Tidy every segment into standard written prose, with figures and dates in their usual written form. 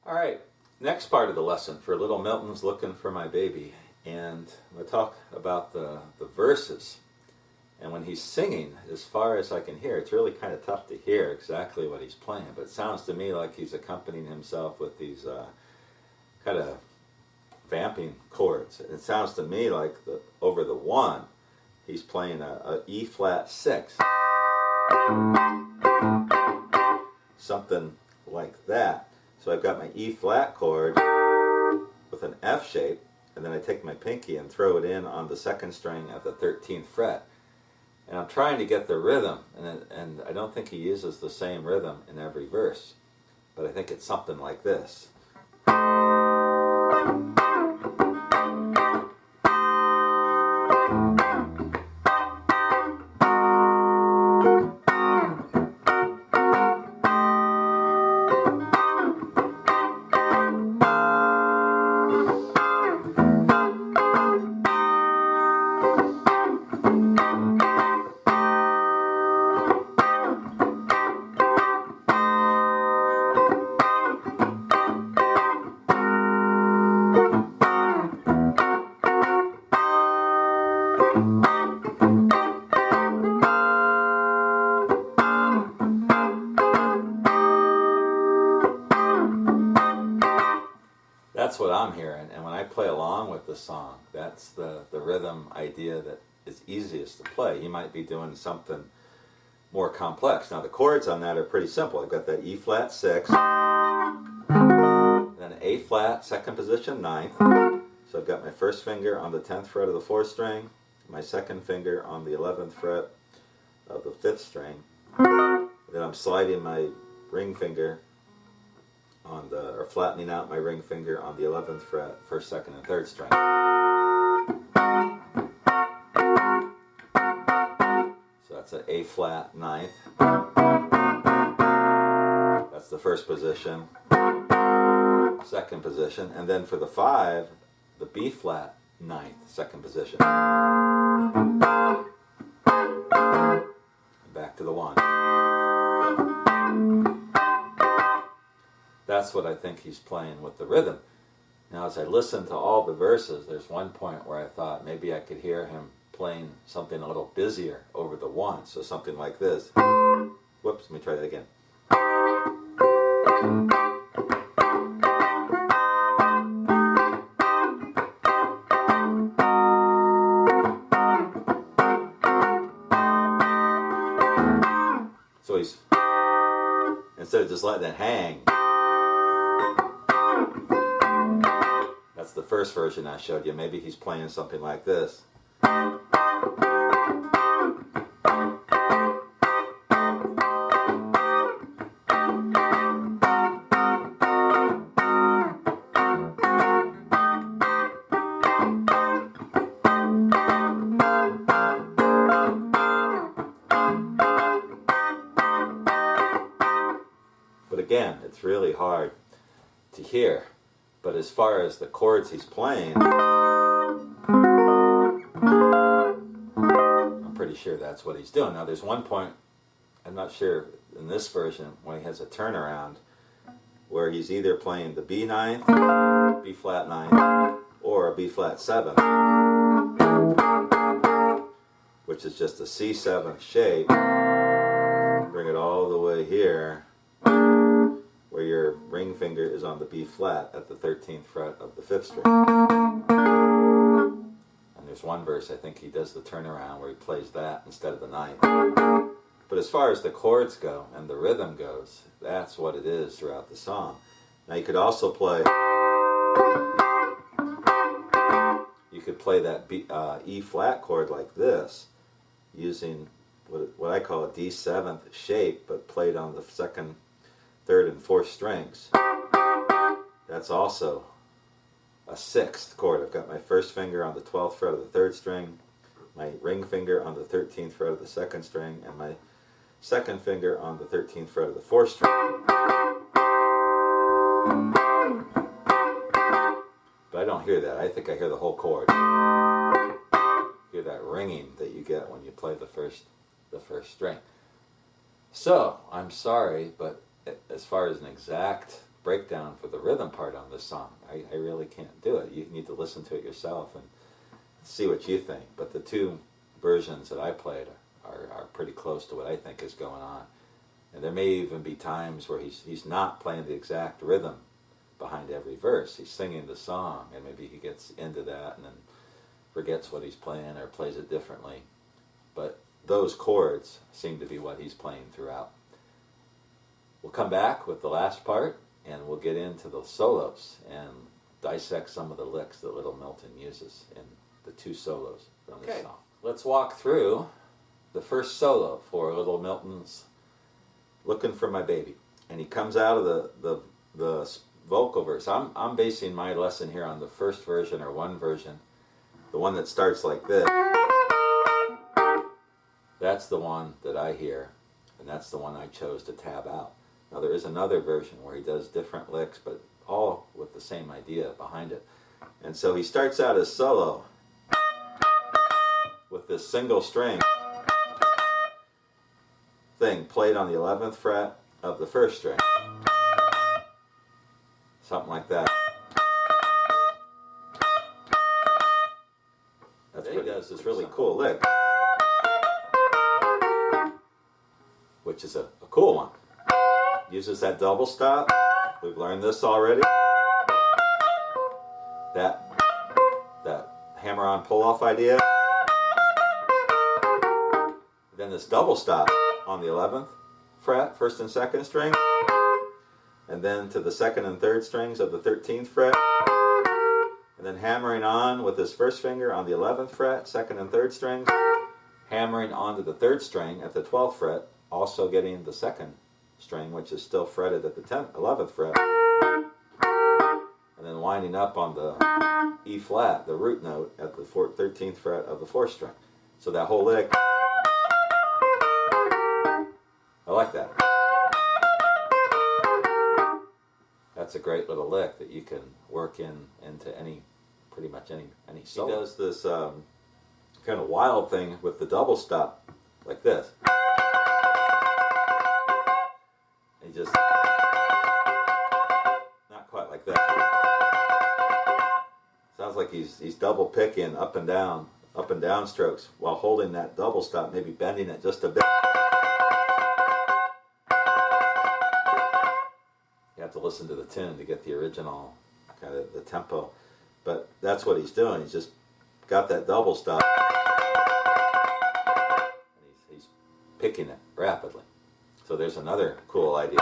All right, next part of the lesson for little Milton's Looking for My Baby. And I'm going to talk about the verses. And when he's singing, as far as I can hear, it's really kind of tough to hear exactly what he's playing. But it sounds to me like he's accompanying himself with these kind of vamping chords. And it sounds to me like over the one, he's playing a E flat 6. Something like that. So I've got my E flat chord with an F shape, and then I take my pinky and throw it in on the second string at the 13th fret. And I'm trying to get the rhythm, and I don't think he uses the same rhythm in every verse, but I think it's something like this. That's what I'm hearing, and when I play along with the song, that's the rhythm idea that is easiest to play. He might be doing something more complex. Now the chords on that are pretty simple. I've got that E flat 6, then A flat, second position, 9th. So I've got my first finger on the 10th fret of the 4th string, my second finger on the 11th fret of the 5th string. Then I'm sliding my ring finger on or flattening out my ring finger on the 11th fret, 1st, 2nd, and 3rd string. So that's an A flat 9th. That's the first position. Second position. And then for the 5, the B flat 9th, second position. And back to the 1. That's what I think he's playing with the rhythm. Now as I listen to all the verses, there's one point where I thought maybe I could hear him playing something a little busier over the 1. So something like this. Whoops, let me try that again. So he's, instead of just letting it hang, that's the first version I showed you. Maybe he's playing something like this. But again, it's really hard to hear. But as far as the chords he's playing, I'm pretty sure that's what he's doing. Now there's one point, I'm not sure in this version, when he has a turnaround, where he's either playing the B 9th, B flat 9th, or a B flat 7, which is just a C7 shape. Bring it all the way here, where your ring finger is on the B flat at the 13th fret of the 5th string. And there's one verse I think he does the turnaround where he plays that instead of the 9th. But as far as the chords go and the rhythm goes, that's what it is throughout the song. Now you could also play, you could play that E flat chord like this, using what I call a D7th shape, but played on the 2nd, 3rd, and 4th strings. That's also a 6th chord. I've got my first finger on the 12th fret of the 3rd string, my ring finger on the 13th fret of the 2nd string, and my second finger on the 13th fret of the 4th string. But I don't hear that. I think I hear the whole chord. Hear that ringing that you get when you play the first string. So, I'm sorry, but as far as an exact breakdown for the rhythm part on this song. I really can't do it. You need to listen to it yourself and see what you think. But the two versions that I played are pretty close to what I think is going on. And there may even be times where he's not playing the exact rhythm behind every verse. He's singing the song, and maybe he gets into that and then forgets what he's playing or plays it differently. But those chords seem to be what he's playing throughout. We'll come back with the last part, and we'll get into the solos and dissect some of the licks that Little Milton uses in the two solos from this song. Let's walk through the first solo for Little Milton's Lookin' for My Baby. And he comes out of the vocal verse. I'm basing my lesson here on the first version, or one version, the one that starts like this. That's the one that I hear, and that's the one I chose to tab out. Now there is another version where he does different licks, but all with the same idea behind it. And so he starts out his solo with this single string thing played on the 11th fret of the first string. Something like that. That's what he does, this really cool lick, which is a cool one. Uses that double stop. We've learned this already. That hammer-on pull-off idea. Then this double stop on the 11th fret, first and second string, and then to the second and third strings of the 13th fret, and then hammering on with his first finger on the 11th fret, second and third strings, hammering onto the third string at the 12th fret, also getting the second string, which is still fretted at the 11th fret, and then winding up on the E flat, the root note, at the 13th fret of the 4th string. So that whole lick, I like that. That's a great little lick that you can work into pretty much any solo. He does this kind of wild thing with the double stop, like this. He just, not quite like that. Sounds like he's double picking up and down strokes while holding that double stop, maybe bending it just a bit. You have to listen to the tune to get the original kind of the tempo, but that's what he's doing. He's just got that double stop, and he's picking it rapidly. So there's another cool idea.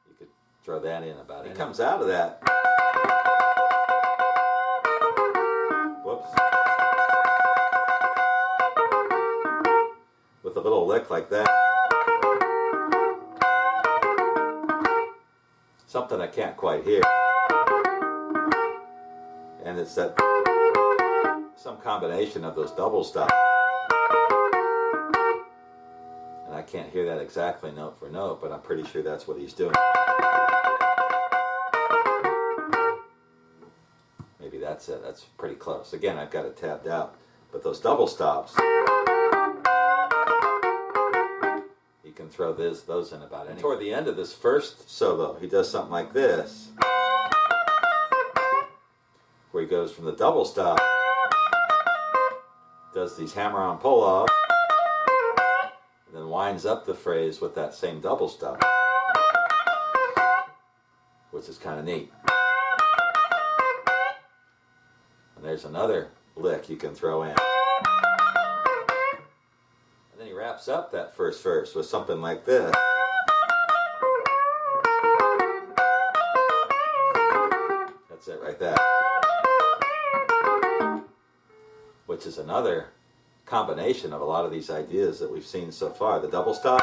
You could throw that in about it. He comes out of that. Whoops. With a little lick like that. Something I can't quite hear. And it's that some combination of those double stops. And I can't hear that exactly note for note, but I'm pretty sure that's what he's doing. Maybe that's it. That's pretty close. Again, I've got it tabbed out. But those double stops, you can throw those in about any. Toward the end of this first solo, he does something like this, where he goes from the double stop, does these hammer-on pull-off, and then winds up the phrase with that same double stop, which is kind of neat. And there's another lick you can throw in. And then he wraps up that first verse with something like this. That's it right there. Which is another combination of a lot of these ideas that we've seen so far. The double stop,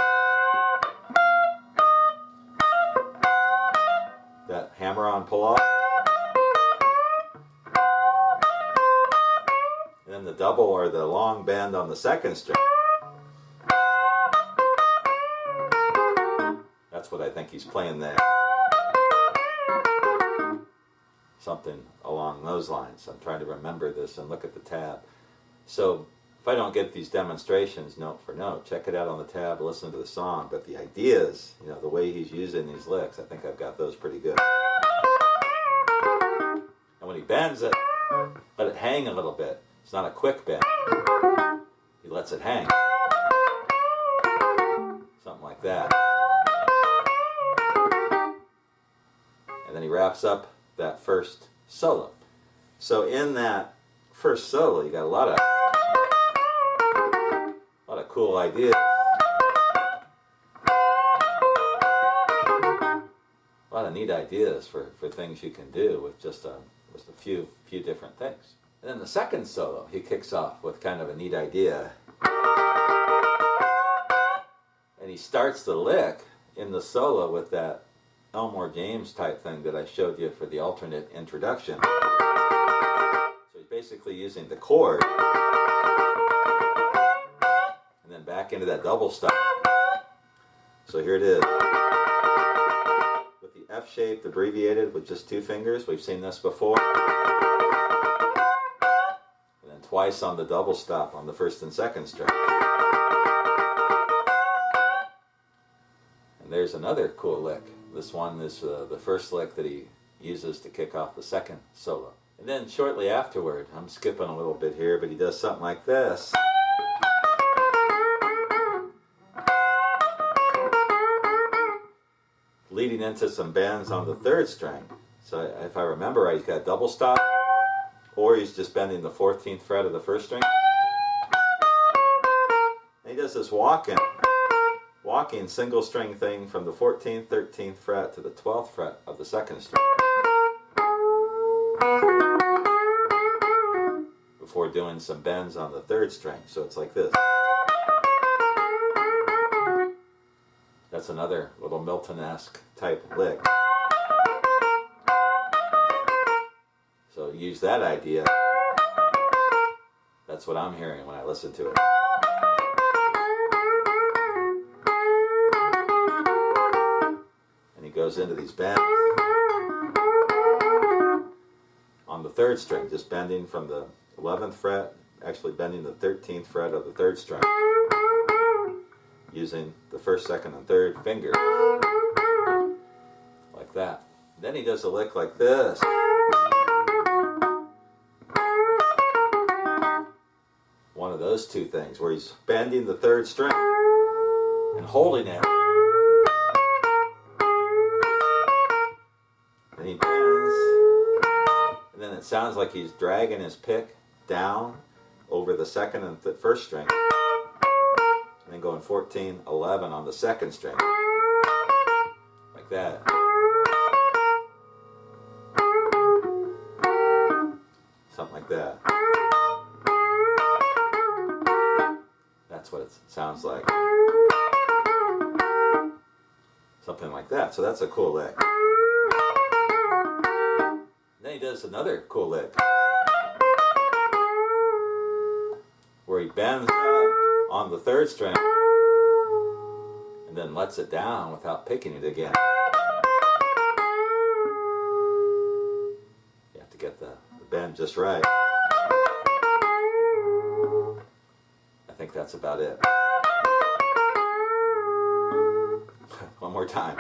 that hammer-on pull-off, and then the double or the long bend on the second string. That's what I think he's playing there. Something along those lines. I'm trying to remember this and look at the tab. So If I don't get these demonstrations note for note, check it out on the tab, listen to the song. But the ideas, you know, the way he's using these licks, I think I've got those pretty good. And when he bends it, let it hang a little bit. It's not a quick bend. He lets it hang. Something like that. And then he wraps up that first solo. So in that first solo, you got a lot of cool ideas. A lot of neat ideas for things you can do with just a few different things. And then the second solo, he kicks off with kind of a neat idea. And he starts the lick in the solo with that Elmore James type thing that I showed you for the alternate introduction. So he's basically using the chord and then back into that double stop. So here it is. With the F shaped abbreviated with just 2 fingers. We've seen this before. And then twice on the double stop on the first and second string. And there's another cool lick. This one is the first lick that he uses to kick off the second solo. And then shortly afterward, I'm skipping a little bit here, but he does something like this. Leading into some bends on the third string. So if I remember right, he's got double stop, or he's just bending the 14th fret of the first string. And he does this walking single string thing from the 14th, 13th fret to the 12th fret of the second string. Before doing some bends on the third string. So it's like this. That's another little Milton-esque type lick. So use that idea. That's what I'm hearing when I listen to it. And he goes into these bends on the third string, just bending from the 11th fret, actually bending the 13th fret of the third string, using the first, second, and third fingers, like that. Then he does a lick like this. One of those 2 things, where he's bending the third string and holding it. And he bends, and then it sounds like he's dragging his pick down over the second and first string. And then going 14, 11 on the second string. Like that. Something like that. That's what it sounds like. Something like that. So that's a cool lick. Then he does another cool lick, where he bends up on the third string and then lets it down without picking it again. You have to get the bend just right. I think that's about it. One more time.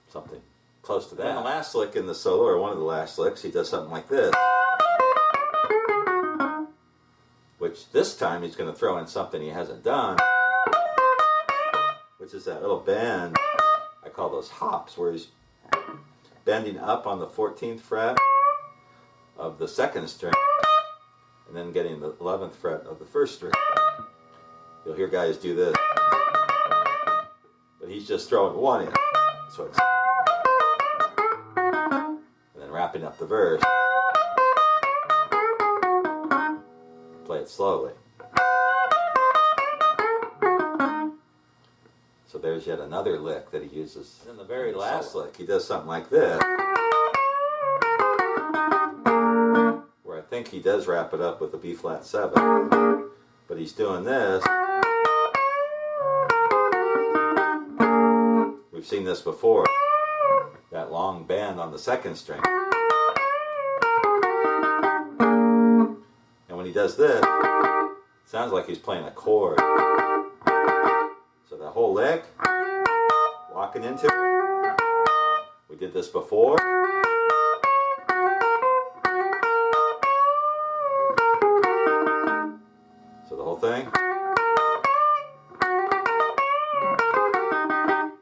Something close to that. And the last lick in the solo, or one of the last licks, he does something like this. Which this time he's going to throw in something he hasn't done, which is that little bend. I call those hops, where he's bending up on the 14th fret of the second string and then getting the 11th fret of the first string. You'll hear guys do this, but he's just throwing one in. So it's, and then wrapping up the verse. Play it slowly. So there's yet another lick that he uses. And in the very last lick, he does something like this, where I think he does wrap it up with a B flat 7. But he's doing this. We've seen this before. That long bend on the second string. does this, it sounds like he's playing a chord. So the whole lick, walking into it. We did this before. So the whole thing.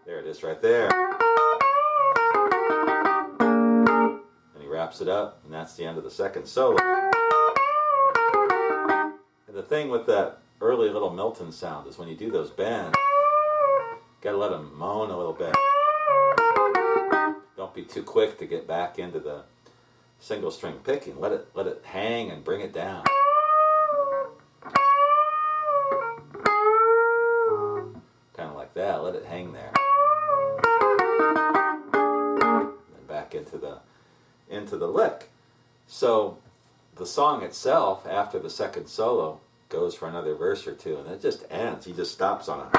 There it is right there. And he wraps it up, and that's the end of the second solo. And the thing with that early little Milton sound is when you do those bends, gotta let them moan a little bit. Don't be too quick to get back into the single string picking. Let it hang and bring it down. Kind of like that. Let it hang there. And back into the lick. So the song itself, after the second solo, goes for another verse or two, and it just ends. He just stops on it.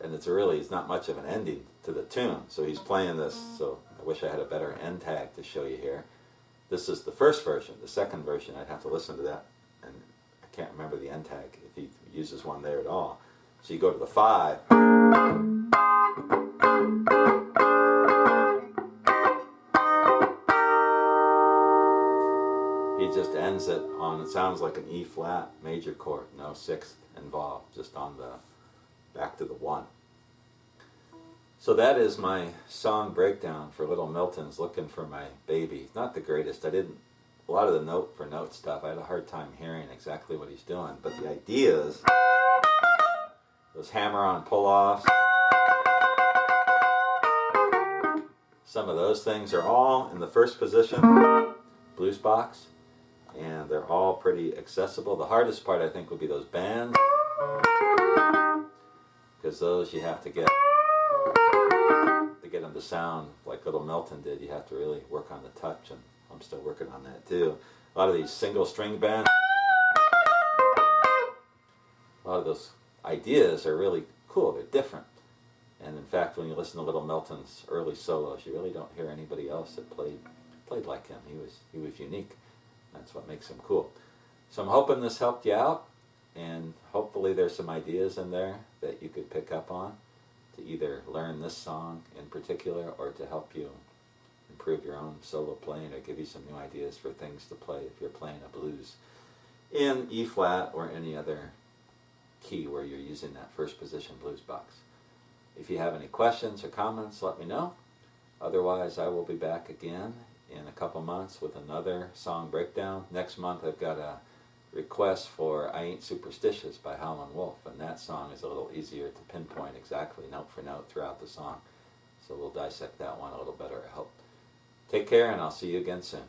And it's not much of an ending to the tune. So he's playing this, so I wish I had a better end tag to show you here. This is the first version. The second version, I'd have to listen to that, and I can't remember the end tag if he uses one there at all. So you go to the 5. He just ends it on, it sounds like an E flat major chord, no sixth involved, just on the back to the 1. So that is my song breakdown for Little Milton's Lookin' for My Baby. Not the greatest. A lot of the note for note stuff, I had a hard time hearing exactly what he's doing. But the ideas, those hammer-on pull-offs, some of those things are all in the first position, blues box, and they're all pretty accessible. The hardest part, I think, would be those bands, because those you have to get them to sound like Little Milton did. You have to really work on the touch, and I'm still working on that too. A lot of these single string bands, a lot of those ideas are really cool. They're different. And in fact, when you listen to Little Milton's early solos, you really don't hear anybody else that played like him. He was unique. That's what makes him cool. So I'm hoping this helped you out, and hopefully there's some ideas in there that you could pick up on to either learn this song in particular or to help you improve your own solo playing or give you some new ideas for things to play if you're playing a blues in E flat or any other key where you're using that first position blues box. If you have any questions or comments, let me know. Otherwise, I will be back again in a couple months with another song breakdown. Next month, I've got a request for I Ain't Superstitious by Howlin' Wolf, and that song is a little easier to pinpoint exactly note for note throughout the song. So we'll dissect that one a little better, I hope. Take care, and I'll see you again soon.